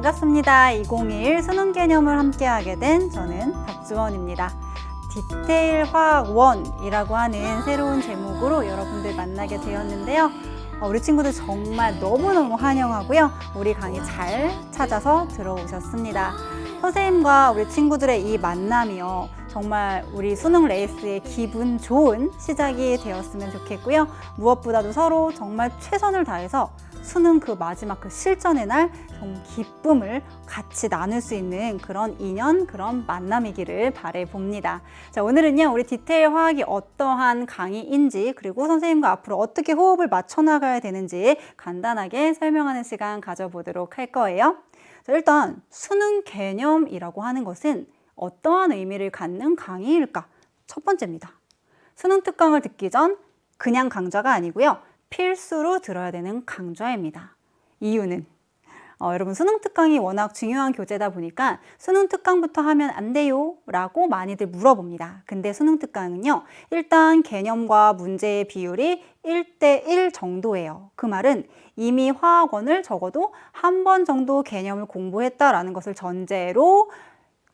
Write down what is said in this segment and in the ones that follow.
반갑습니다. 2021 수능 개념을 함께하게 된 저는 박주원입니다. 디테일 화학 1이라고 하는 새로운 제목으로 여러분들 만나게 되었는데요. 우리 친구들 정말 너무너무 환영하고요. 우리 강의 잘 찾아서 들어오셨습니다. 선생님과 우리 친구들의 이 만남이요. 정말 우리 수능 레이스의 기분 좋은 시작이 되었으면 좋겠고요. 무엇보다도 서로 정말 최선을 다해서 수능 그 마지막 그 실전의 날 좀 기쁨을 같이 나눌 수 있는 그런 인연, 그런 만남이기를 바라봅니다. 자, 오늘은요, 우리 디테일 화학이 어떠한 강의인지, 그리고 선생님과 앞으로 어떻게 호흡을 맞춰 나가야 되는지 간단하게 설명하는 시간 가져보도록 할 거예요. 자, 일단 수능 개념이라고 하는 것은 어떠한 의미를 갖는 강의일까? 첫 번째입니다. 수능 특강을 듣기 전 그냥 강좌가 아니고요. 필수로 들어야 되는 강좌입니다. 이유는 여러분 수능 특강이 워낙 중요한 교재다 보니까 수능 특강부터 하면 안 돼요 라고 많이들 물어봅니다. 근데 수능 특강은요. 일단 개념과 문제의 비율이 1대1 정도예요. 그 말은 이미 화학원을 적어도 한 번 정도 개념을 공부했다라는 것을 전제로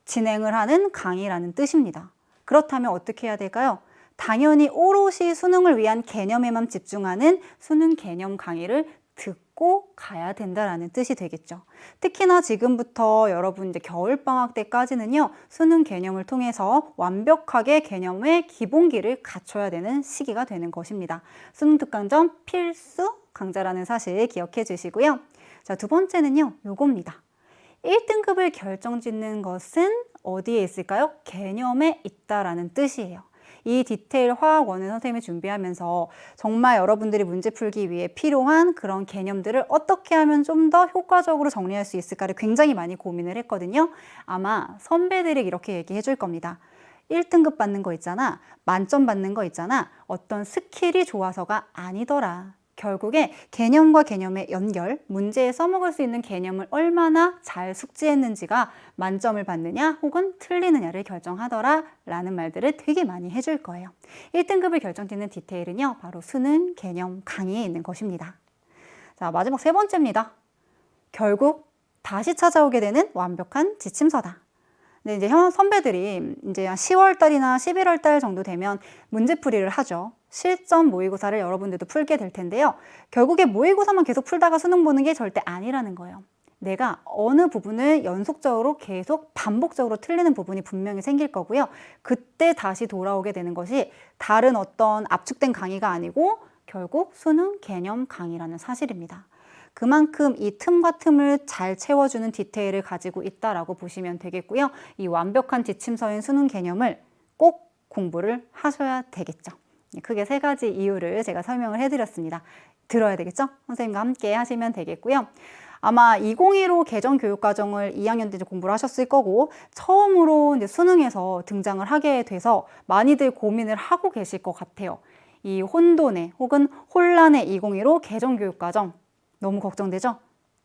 진행을 하는 강의라는 뜻입니다. 그렇다면 어떻게 해야 될까요? 당연히 오롯이 수능을 위한 개념에만 집중하는 수능 개념 강의를 듣고 가야 된다라는 뜻이 되겠죠. 특히나 지금부터 여러분 이제 겨울방학 때까지는요, 수능 개념을 통해서 완벽하게 개념의 기본기를 갖춰야 되는 시기가 되는 것입니다. 수능 특강전 필수 강좌라는 사실 기억해 주시고요. 자, 두 번째는요, 요겁니다. 1등급을 결정짓는 것은 어디에 있을까요? 개념에 있다라는 뜻이에요. 이 디테일 화학 1을 선생님이 준비하면서 정말 여러분들이 문제 풀기 위해 필요한 그런 개념들을 어떻게 하면 좀 더 효과적으로 정리할 수 있을까를 굉장히 많이 고민을 했거든요. 아마 선배들이 이렇게 얘기해 줄 겁니다. 1등급 받는 거 있잖아. 만점 받는 거 있잖아. 어떤 스킬이 좋아서가 아니더라. 결국에 개념과 개념의 연결, 문제에 써먹을 수 있는 개념을 얼마나 잘 숙지했는지가 만점을 받느냐 혹은 틀리느냐를 결정하더라 라는 말들을 되게 많이 해줄 거예요. 1등급을 결정짓는 디테일은요, 바로 수능 개념 강의에 있는 것입니다. 자, 마지막 세 번째입니다. 결국 다시 찾아오게 되는 완벽한 지침서다. 근데 이제 현 선배들이 이제 10월 달이나 11월 달 정도 되면 문제풀이를 하죠. 실전 모의고사를 여러분들도 풀게 될 텐데요. 결국에 모의고사만 계속 풀다가 수능 보는 게 절대 아니라는 거예요. 내가 어느 부분을 연속적으로 계속 반복적으로 틀리는 부분이 분명히 생길 거고요. 그때 다시 돌아오게 되는 것이 다른 어떤 압축된 강의가 아니고 결국 수능 개념 강의라는 사실입니다. 그만큼 이 틈과 틈을 잘 채워주는 디테일을 가지고 있다라고 보시면 되겠고요. 이 완벽한 지침서인 수능 개념을 꼭 공부를 하셔야 되겠죠. 크게 세 가지 이유를 제가 설명을 해드렸습니다. 들어야 되겠죠? 선생님과 함께 하시면 되겠고요. 아마 2015 개정교육과정을 2학년 때 공부를 하셨을 거고 처음으로 이제 수능에서 등장을 하게 돼서 많이들 고민을 하고 계실 것 같아요. 이 혼돈의 혹은 혼란의 2015 개정교육과정 너무 걱정되죠?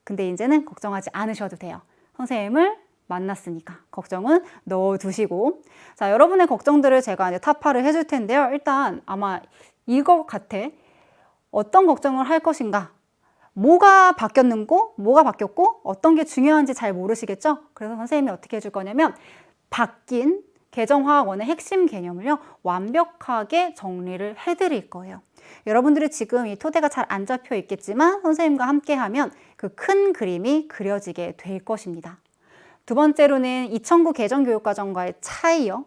근데 이제는 걱정하지 않으셔도 돼요. 선생님을 만났으니까 걱정은 넣어두시고, 자, 여러분의 걱정들을 제가 이제 타파를 해줄 텐데요. 일단 아마 이거 같아. 어떤 걱정을 할 것인가? 뭐가 바뀌었는고, 뭐가 바뀌었고, 어떤 게 중요한지 잘 모르시겠죠? 그래서 선생님이 어떻게 해줄 거냐면 바뀐 개정화학원의 핵심 개념을요, 완벽하게 정리를 해드릴 거예요. 여러분들이 지금 이 토대가 잘 안 잡혀 있겠지만 선생님과 함께 하면 그 큰 그림이 그려지게 될 것입니다. 두 번째로는 2009 개정교육과정과의 차이요.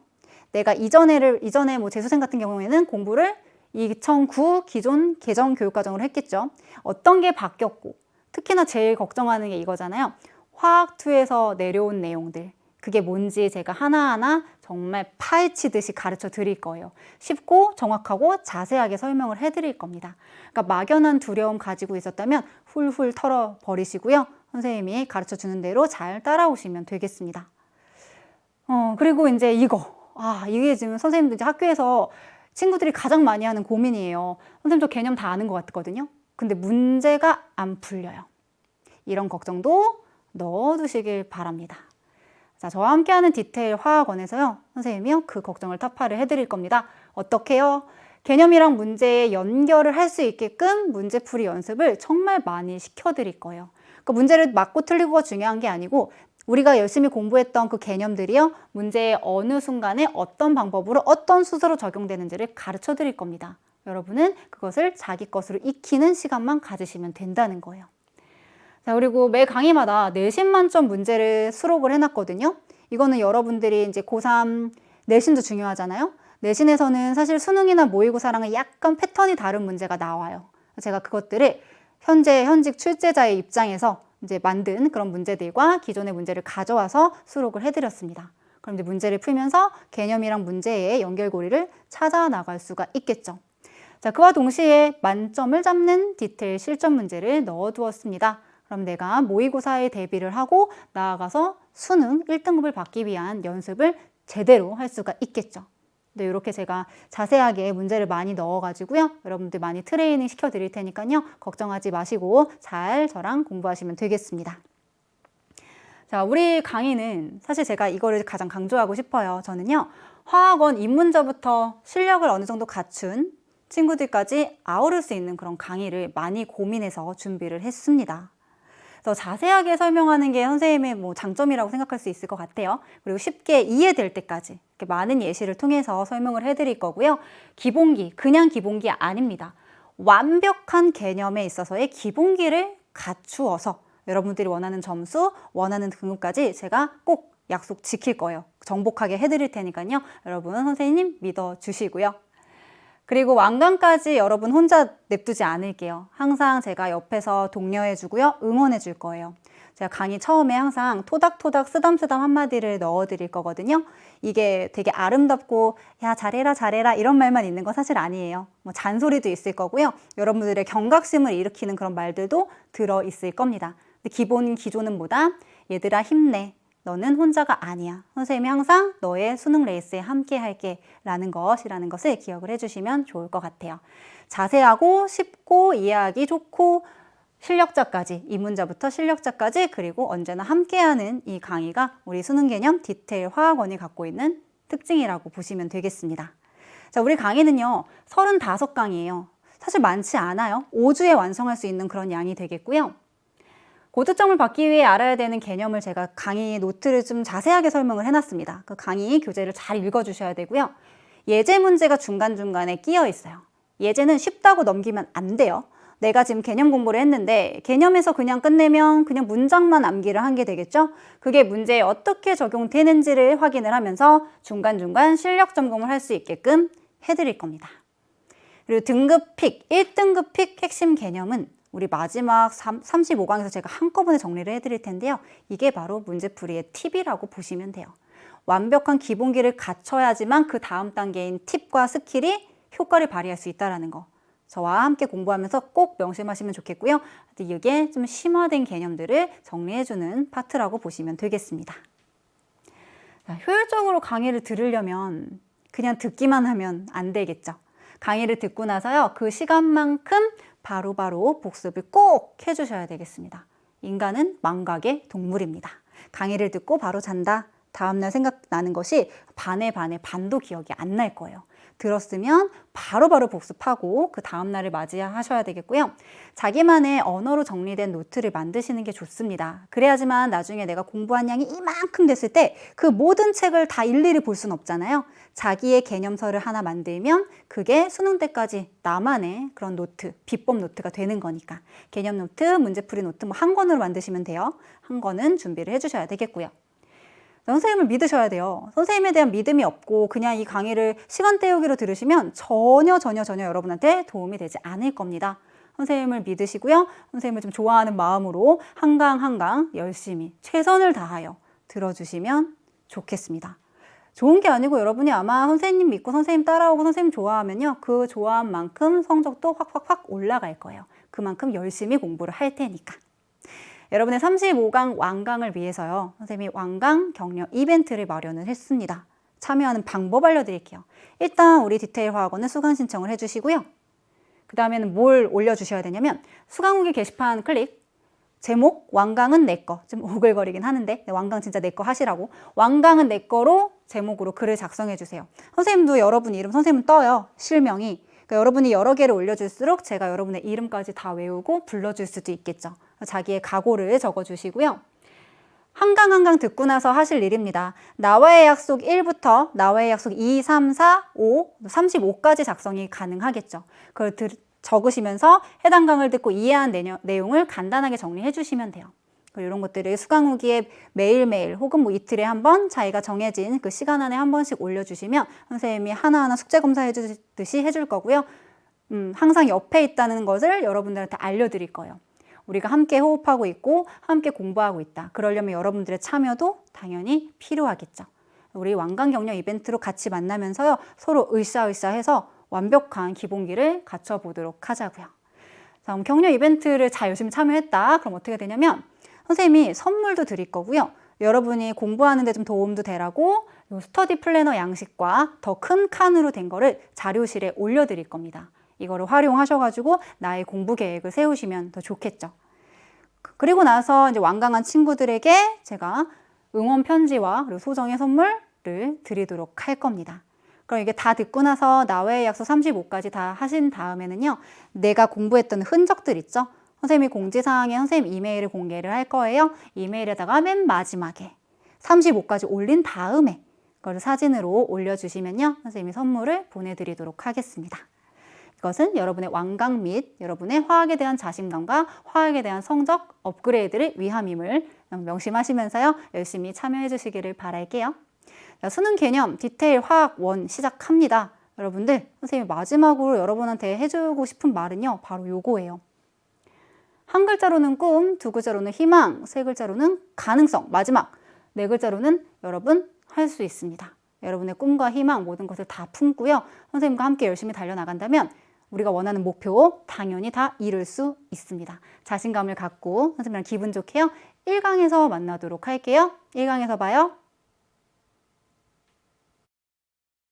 내가 이전에 뭐 재수생 같은 경우에는 공부를 2009 기존 개정교육과정으로 했겠죠. 어떤 게 바뀌었고, 특히나 제일 걱정하는 게 이거잖아요. 화학2에서 내려온 내용들. 그게 뭔지 제가 하나하나 정말 파헤치듯이 가르쳐 드릴 거예요. 쉽고 정확하고 자세하게 설명을 해드릴 겁니다. 그러니까 막연한 두려움 가지고 있었다면 훌훌 털어버리시고요. 선생님이 가르쳐 주는 대로 잘 따라오시면 되겠습니다. 그리고 이제 이게 지금 선생님들 이제 학교에서 친구들이 가장 많이 하는 고민이에요. 선생님 저 개념 다 아는 것 같거든요. 근데 문제가 안 풀려요. 이런 걱정도 넣어두시길 바랍니다. 자, 저와 함께하는 디테일 화학원에서요, 선생님이요, 그 걱정을 타파를 해드릴 겁니다. 어떻게요? 개념이랑 문제의 연결을 할 수 있게끔 문제풀이 연습을 정말 많이 시켜드릴 거예요. 그러니까 문제를 맞고 틀리고가 중요한 게 아니고 우리가 열심히 공부했던 그 개념들이요, 문제의 어느 순간에 어떤 방법으로 어떤 수서로 적용되는지를 가르쳐 드릴 겁니다. 여러분은 그것을 자기 것으로 익히는 시간만 가지시면 된다는 거예요. 자, 그리고 매 강의마다 내신 만점 문제를 수록을 해놨거든요. 이거는 여러분들이 이제 고3 내신도 중요하잖아요. 내신에서는 사실 수능이나 모의고사랑은 약간 패턴이 다른 문제가 나와요. 제가 그것들을 현직 출제자의 입장에서 이제 만든 그런 문제들과 기존의 문제를 가져와서 수록을 해드렸습니다. 그럼 이제 문제를 풀면서 개념이랑 문제의 연결고리를 찾아 나갈 수가 있겠죠. 자, 그와 동시에 만점을 잡는 디테일 실전 문제를 넣어두었습니다. 그럼 내가 모의고사에 대비를 하고 나아가서 수능 1등급을 받기 위한 연습을 제대로 할 수가 있겠죠. 네, 이렇게 제가 자세하게 문제를 많이 넣어가지고요. 여러분들 많이 트레이닝 시켜드릴 테니까요. 걱정하지 마시고 잘 저랑 공부하시면 되겠습니다. 자, 우리 강의는 사실 제가 이거를 가장 강조하고 싶어요. 저는요, 화학원 입문자부터 실력을 어느 정도 갖춘 친구들까지 아우를 수 있는 그런 강의를 많이 고민해서 준비를 했습니다. 더 자세하게 설명하는 게 선생님의 장점이라고 생각할 수 있을 것 같아요. 그리고 쉽게 이해될 때까지 이렇게 많은 예시를 통해서 설명을 해드릴 거고요. 기본기, 그냥 기본기 아닙니다. 완벽한 개념에 있어서의 기본기를 갖추어서 여러분들이 원하는 점수, 원하는 등급까지 제가 꼭 약속 지킬 거예요. 정복하게 해드릴 테니까요. 여러분 선생님 믿어주시고요. 그리고 완강까지 여러분 혼자 냅두지 않을게요. 항상 제가 옆에서 독려해주고요. 응원해줄 거예요. 제가 강의 처음에 항상 토닥토닥 쓰담쓰담 한마디를 넣어드릴 거거든요. 이게 되게 아름답고 야 잘해라 잘해라 이런 말만 있는 건 사실 아니에요. 잔소리도 있을 거고요. 여러분들의 경각심을 일으키는 그런 말들도 들어있을 겁니다. 근데 기조는 뭐다? 얘들아 힘내. 너는 혼자가 아니야. 선생님이 항상 너의 수능 레이스에 함께 할게 라는 것을 기억을 해주시면 좋을 것 같아요. 자세하고 쉽고 이해하기 좋고 실력자까지, 입문자부터 실력자까지, 그리고 언제나 함께하는 이 강의가 우리 수능 개념 디테일 화학원이 갖고 있는 특징이라고 보시면 되겠습니다. 자, 우리 강의는요 35강이에요. 사실 많지 않아요. 5주에 완성할 수 있는 그런 양이 되겠고요. 고득점을 받기 위해 알아야 되는 개념을 제가 강의 노트를 좀 자세하게 설명을 해놨습니다. 그 강의 교재를 잘 읽어주셔야 되고요. 예제 문제가 중간중간에 끼어 있어요. 예제는 쉽다고 넘기면 안 돼요. 내가 지금 개념 공부를 했는데 개념에서 그냥 끝내면 그냥 문장만 암기를 한 게 되겠죠? 그게 문제에 어떻게 적용되는지를 확인을 하면서 중간중간 실력 점검을 할 수 있게끔 해드릴 겁니다. 그리고 등급 픽, 1등급 픽 핵심 개념은 우리 마지막 35강에서 제가 한꺼번에 정리를 해드릴 텐데요. 이게 바로 문제풀이의 팁이라고 보시면 돼요. 완벽한 기본기를 갖춰야지만 그 다음 단계인 팁과 스킬이 효과를 발휘할 수 있다는 거. 저와 함께 공부하면서 꼭 명심하시면 좋겠고요. 이게 좀 심화된 개념들을 정리해주는 파트라고 보시면 되겠습니다. 자, 효율적으로 강의를 들으려면 그냥 듣기만 하면 안 되겠죠. 강의를 듣고 나서요. 그 시간만큼 바로바로 복습을 꼭 해주셔야 되겠습니다. 인간은 망각의 동물입니다. 강의를 듣고 바로 잔다. 다음날 생각나는 것이 반의 반도 기억이 안 날 거예요. 들었으면 바로바로 복습하고 그 다음날을 맞이하셔야 되겠고요. 자기만의 언어로 정리된 노트를 만드시는 게 좋습니다. 그래야지만 나중에 내가 공부한 양이 이만큼 됐을 때 그 모든 책을 다 일일이 볼 수는 없잖아요. 자기의 개념서를 하나 만들면 그게 수능 때까지 나만의 그런 노트, 비법 노트가 되는 거니까 개념 노트, 문제풀이 노트 한 권으로 만드시면 돼요. 한 권은 준비를 해주셔야 되겠고요. 선생님을 믿으셔야 돼요. 선생님에 대한 믿음이 없고 그냥 이 강의를 시간 때우기로 들으시면 전혀 여러분한테 도움이 되지 않을 겁니다. 선생님을 믿으시고요. 선생님을 좀 좋아하는 마음으로 한강 열심히 최선을 다하여 들어주시면 좋겠습니다. 좋은 게 아니고 여러분이 아마 선생님 믿고 선생님 따라오고 선생님 좋아하면요. 그 좋아한 만큼 성적도 확 올라갈 거예요. 그만큼 열심히 공부를 할 테니까. 여러분의 35강 완강을 위해서요. 선생님이 완강 격려 이벤트를 마련을 했습니다. 참여하는 방법 알려드릴게요. 일단 우리 디테일 화학원은 수강 신청을 해주시고요. 그 다음에는 뭘 올려주셔야 되냐면 수강 후기 게시판 클릭, 제목 완강은 내 거. 좀 오글거리긴 하는데 완강 진짜 내 거 하시라고. 완강은 내 거로 제목으로 글을 작성해 주세요. 선생님도 여러분 이름 선생님 떠요. 실명이. 그러니까 여러분이 여러 개를 올려줄수록 제가 여러분의 이름까지 다 외우고 불러줄 수도 있겠죠. 자기의 각오를 적어주시고요. 한 강 한 강 듣고 나서 하실 일입니다. 나와의 약속 1부터 나와의 약속 2, 3, 4, 5, 35까지 작성이 가능하겠죠. 그걸 적으시면서 해당 강을 듣고 이해한 내용을 간단하게 정리해 주시면 돼요. 그리고 이런 것들을 수강 후기에 매일매일 혹은 뭐 이틀에 한 번 자기가 정해진 그 시간 안에 한 번씩 올려주시면 선생님이 하나하나 숙제 검사해 주듯이 해줄 거고요. 항상 옆에 있다는 것을 여러분들한테 알려드릴 거예요. 우리가 함께 호흡하고 있고 함께 공부하고 있다. 그러려면 여러분들의 참여도 당연히 필요하겠죠. 우리 완강 격려 이벤트로 같이 만나면서요. 서로 으쌰으쌰해서 완벽한 기본기를 갖춰보도록 하자고요. 다음 격려 이벤트를 잘 열심히 참여했다. 그럼 어떻게 되냐면 선생님이 선물도 드릴 거고요. 여러분이 공부하는 데 좀 도움도 되라고 요 스터디 플래너 양식과 더 큰 칸으로 된 거를 자료실에 올려드릴 겁니다. 이거를 활용하셔가지고 나의 공부 계획을 세우시면 더 좋겠죠. 그리고 나서 이제 완강한 친구들에게 제가 응원 편지와 그리고 소정의 선물을 드리도록 할 겁니다. 그럼 이게 다 듣고 나서 나와의 약속 35까지 다 하신 다음에는요. 내가 공부했던 흔적들 있죠? 선생님이 공지사항에 선생님 이메일을 공개를 할 거예요. 이메일에다가 맨 마지막에 35까지 올린 다음에 그걸 사진으로 올려주시면요. 선생님이 선물을 보내드리도록 하겠습니다. 이것은 여러분의 완강 및 여러분의 화학에 대한 자신감과 화학에 대한 성적 업그레이드를 위함임을 명심하시면서요. 열심히 참여해 주시기를 바랄게요. 자, 수능 개념 디테일 화학 1 시작합니다. 여러분들 선생님이 마지막으로 여러분한테 해주고 싶은 말은요. 바로 요거예요. 한 글자로는 꿈, 두 글자로는 희망, 세 글자로는 가능성, 마지막 네 글자로는 여러분 할 수 있습니다. 여러분의 꿈과 희망 모든 것을 다 품고요. 선생님과 함께 열심히 달려나간다면 우리가 원하는 목표 당연히 다 이룰 수 있습니다. 자신감을 갖고 선생님이랑 기분 좋게요. 1강에서 만나도록 할게요. 1강에서 봐요.